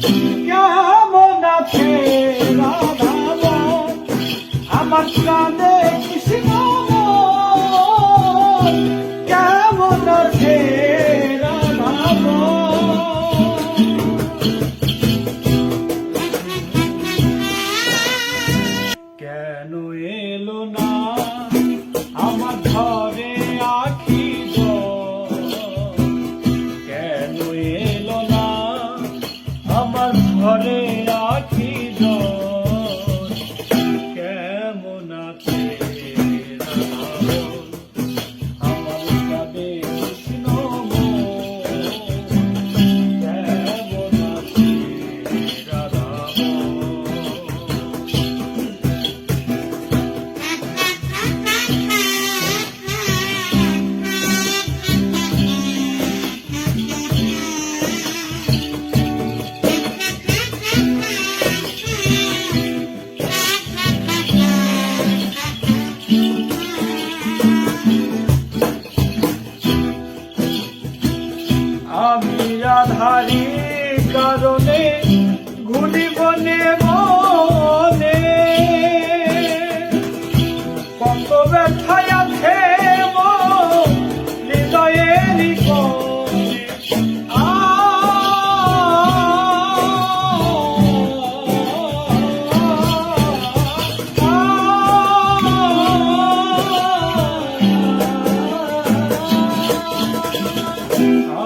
কেমন আছে রাধা আমার প্রাণে কৃষ্ণ কেমন আছে রাধা কেন এলো না আমার ঘরে আখি কেন এলো না আমার ঘরে আখি কেমন আছে আমার কাঁদে কৃষ্ণ কেমন আছে রাধা আমি রাধারি কারণে ঘুরি বনে মনে কত ব্যথায় আছে হৃদয়েরই কোণে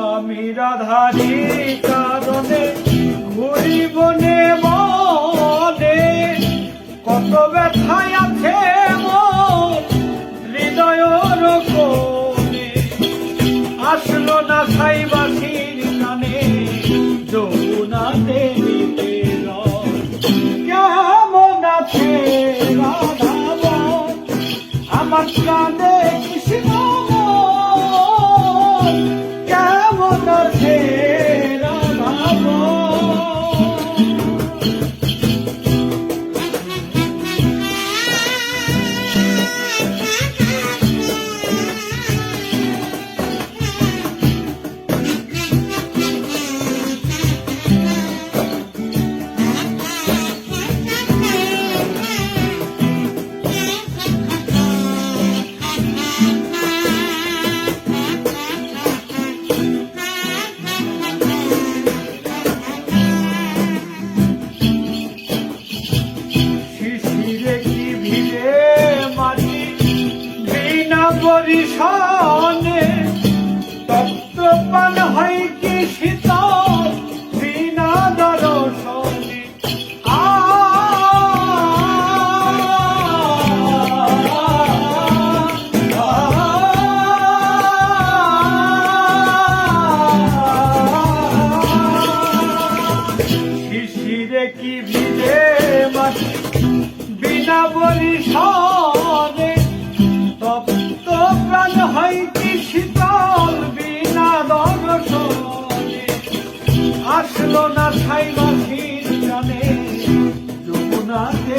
আমি রাধারি কারণে ঘুরি বনে মনে কত ব্যথায় আছে হৃদয়ের কোণে আসলো না ছাই বাসির কানে যমুনাতে নিতে কেমন আছে রাধা আমার প্রাণে কৃষ্ণ কেমন আছে রাধা বরিশনে তত্ত্ব পান হয় কি শীতল বিনা দর্শনে শিশিরে কি ভিজে মাটি বিনা বরিশনে তপ্ত প্রাণ হয় কি শীতল বিনা দর্শনে আসলো না ছাই বাসির জানে যমুনাতে